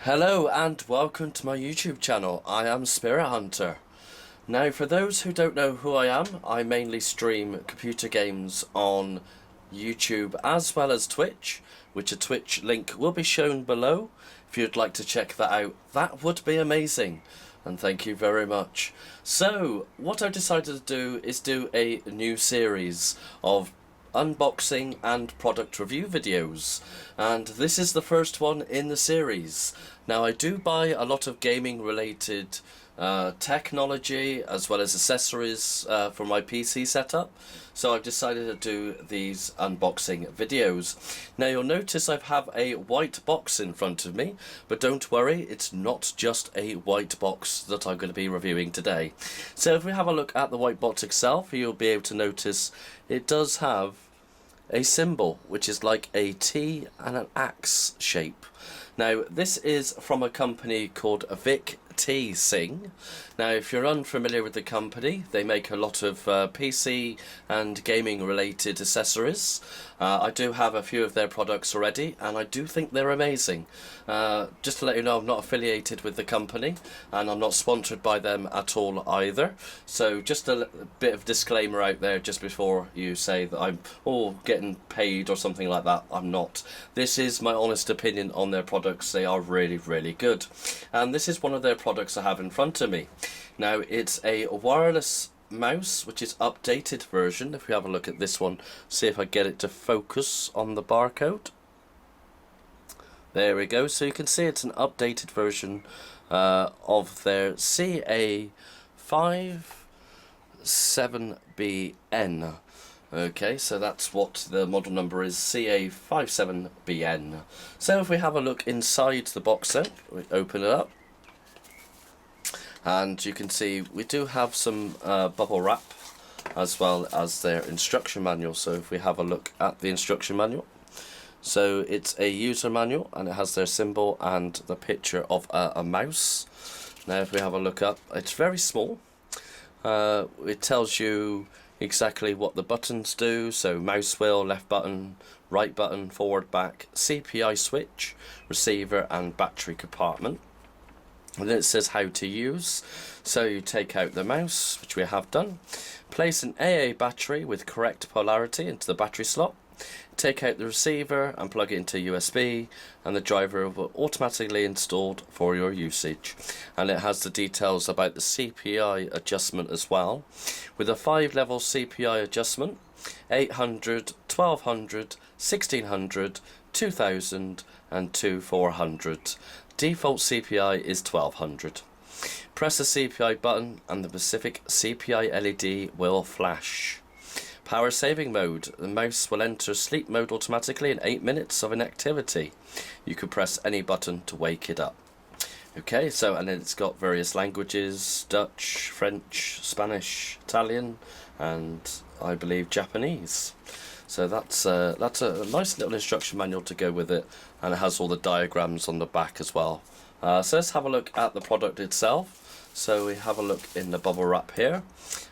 Hello and welcome to my YouTube channel. I am Spirit Hunter. Now, for those who don't know who I am, I mainly stream computer games on YouTube as well as Twitch, which a Twitch link will be shown below. If you'd like to check that out, that would be amazing. And thank you very much. So, what I decided to do is do a new series of unboxing and product review videos, and this is the first one in the series. Now, I do buy a lot of gaming related technology as well as accessories for my PC setup, so I've decided to do these unboxing videos. Now, you'll notice I have a white box in front of me, but don't worry, it's not just a white box that I'm going to be reviewing today. So if we have a look at the white box itself, you'll be able to notice it does have a symbol which is like a T and an axe shape. Now, this is from a company called VicTsing. Now, if you're unfamiliar with the company, they make a lot of PC and gaming related accessories. I do have a few of their products already, and I do think they're amazing. Just to let you know, I'm not affiliated with the company, and I'm not sponsored by them at all either. So just a bit of disclaimer out there just before you say that I'm getting paid or something like that. I'm not. This is my honest opinion on their products. They are really, really good. And this is one of their products I have in front of me. Now, it's a wireless mouse, which is updated version. If we have a look at this one, see if I get it to focus on the barcode. There we go. So you can see it's an updated version of their CA57BN. Okay, so that's what the model number is, CA57BN. So if we have a look inside the box then, we open it up, and you can see we do have some bubble wrap as well as their instruction manual. So if we have a look at the instruction manual, so it's a user manual and it has their symbol and the picture of a mouse. Now if we have a look up, it's very small. It tells you exactly what the buttons do, so mouse wheel, left button, right button, forward, back, CPI switch, receiver and battery compartment. And then it says how to use. So you take out the mouse, which we have done, place an AA battery with correct polarity into the battery slot, take out the receiver and plug it into USB, and the driver will automatically installed for your usage. And it has the details about the CPI adjustment as well, with a 5-level CPI adjustment: 800, 1200, 1600, 2000 and 2400. Default CPI is 1200. Press the CPI button and the specific CPI LED will flash. Power saving mode. The mouse will enter sleep mode automatically in 8 minutes of inactivity. You can press any button to wake it up. Okay, so and then it's got various languages: Dutch, French, Spanish, Italian, and I believe Japanese. So that's a nice little instruction manual to go with it, and it has all the diagrams on the back as well. So let's have a look at the product itself. So we have a look in the bubble wrap here,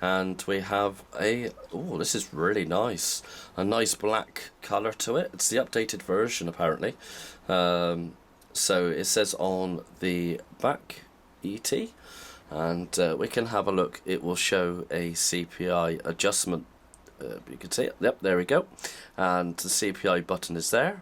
and we have this is really nice, a nice black colour to it. It's the updated version apparently. So it says on the back ET, and we can have a look. It will show a CPI adjustment. You can see it. Yep, there we go. And the CPI button is there.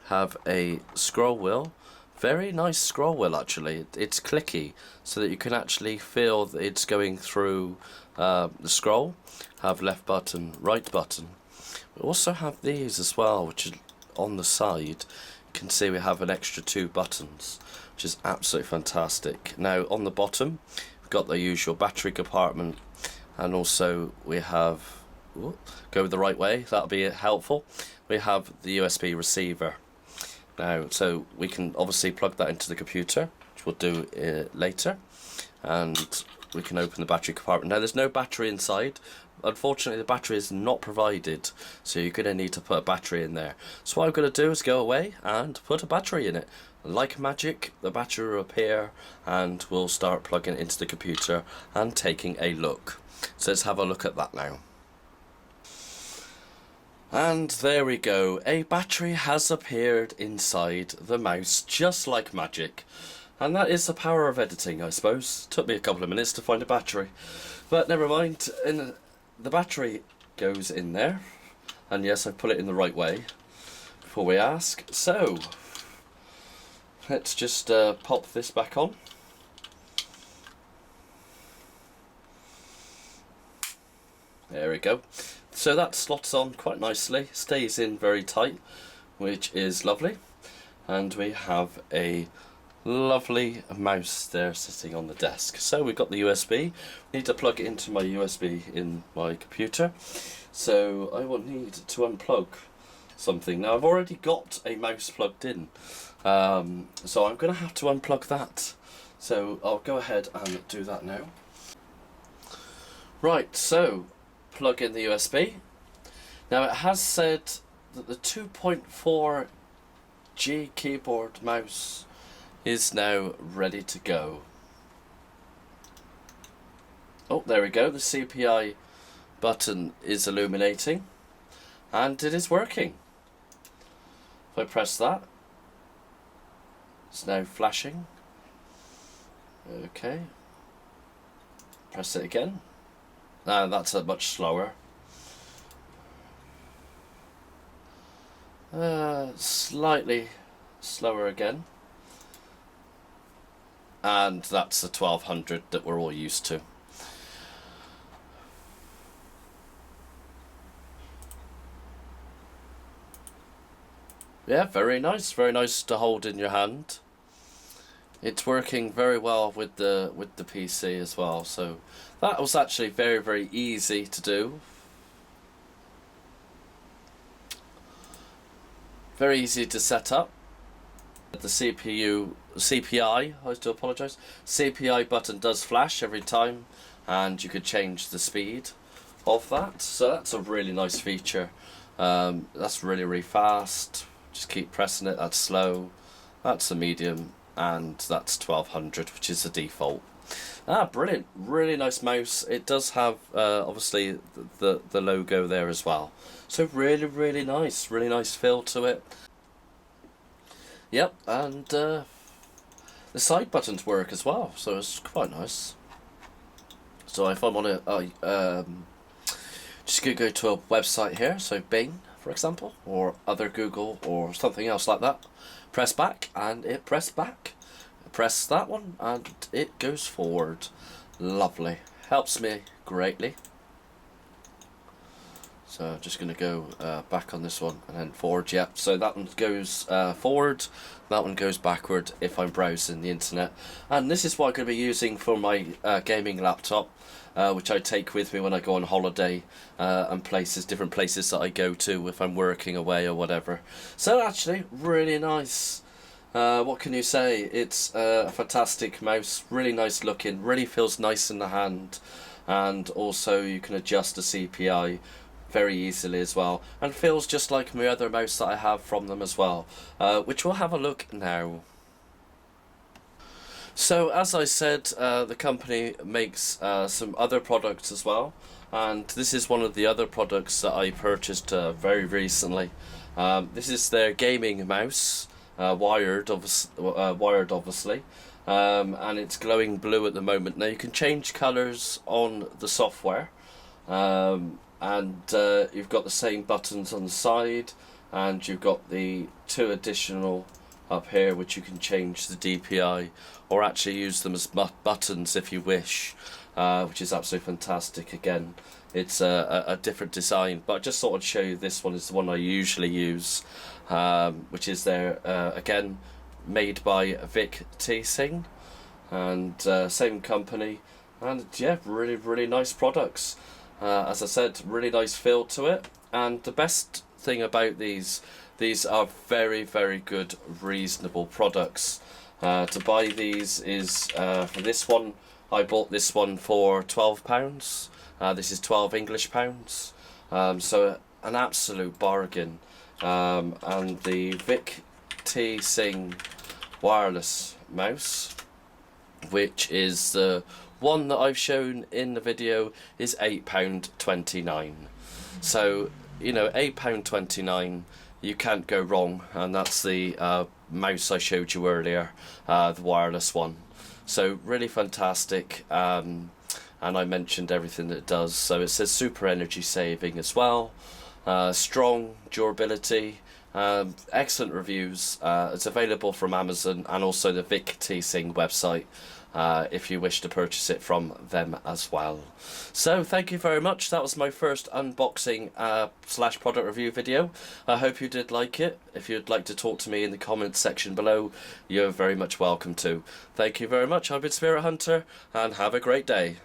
Have a scroll wheel. Very nice scroll wheel actually. It's clicky, so that you can actually feel that it's going through the scroll. Have left button, right button. We also have these as well, which is on the side. You can see we have an extra 2 buttons, which is absolutely fantastic. Now on the bottom, we've got the usual battery compartment, and also we have, go the right way, that'll be helpful. We have the USB receiver. Now, so we can obviously plug that into the computer, which we'll do later, and we can open the battery compartment. Now, there's no battery inside. Unfortunately, the battery is not provided, so you're going to need to put a battery in there. So what I'm going to do is go away and put a battery in it. Like magic, the battery will appear, and we'll start plugging it into the computer and taking a look. So let's have a look at that now. And there we go, a battery has appeared inside the mouse, just like magic. And that is the power of editing, I suppose. Took me a couple of minutes to find a battery. But never mind, the battery goes in there. And yes, I put it in the right way before we ask. So, let's just pop this back on. There we go. So that slots on quite nicely, stays in very tight, which is lovely. And we have a lovely mouse there sitting on the desk. So we've got the USB. Need to plug it into my USB in my computer. So I will need to unplug something. Now I've already got a mouse plugged in, so I'm going to have to unplug that. So I'll go ahead and do that now. Right, so plug in the USB. Now it has said that the 2.4G keyboard mouse is now ready to go. Oh, there we go, the CPI button is illuminating and it is working. If I press that, it's now flashing. Okay, press it again. Now that's a much slower. Slightly slower again. And that's the 1200 that we're all used to. Yeah, very nice to hold in your hand. It's working very well with the PC as well, so that was actually very easy to do. Very easy to set up. The CPI, I do apologise. CPI button does flash every time, and you could change the speed of that. So that's a really nice feature. That's really fast. Just keep pressing it. That's slow. That's a medium. And that's 1200, which is the default. Brilliant, really nice mouse. It does have obviously the logo there as well, so really nice feel to it. Yep, and the side buttons work as well, so it's quite nice. So if I want to just go to a website here, so Bing for example, or other Google or something else like that, press back and it pressed back. Press that one and it goes forward. Lovely, helps me greatly. So I'm just going to go back on this one and then forward. Yeah, so that one goes forward, that one goes backward if I'm browsing the internet. And this is what I'm going to be using for my gaming laptop, which I take with me when I go on holiday and different places that I go to if I'm working away or whatever. So actually, really nice. What can you say? It's a fantastic mouse, really nice looking, really feels nice in the hand, and also you can adjust the CPI very easily as well, and feels just like my other mouse that I have from them as well, which we'll have a look now. So as I said, the company makes some other products as well, and this is one of the other products that I purchased very recently. This is their gaming mouse, wired obviously, and it's glowing blue at the moment. Now you can change colours on the software, and you've got the same buttons on the side, and you've got the 2 additional up here which you can change the DPI or actually use them as buttons if you wish, which is absolutely fantastic. Again, it's a different design, but I just thought I'd show you this one is the one I usually use, which is their again made by VicTsing, and same company, and yeah, really nice products. As I said, really nice feel to it, and the best thing about these are very good, reasonable products. To buy these is, for this one, I bought this one for £12. This is 12 English pounds, so an absolute bargain. And the VicTsing wireless mouse, which is the one that I've shown in the video, is £8.29. So you know, £8.29, you can't go wrong, and that's the mouse I showed you earlier, the wireless one. So really fantastic, and I mentioned everything that it does. So it says super energy saving as well, strong durability, excellent reviews. It's available from Amazon and also the VicTsing website, if you wish to purchase it from them as well. So thank you very much. That was my first unboxing slash product review video. I hope you did like it. If you'd like to talk to me in the comments section below, you're very much welcome to. Thank you very much. I've been Spirit Hunter, and have a great day.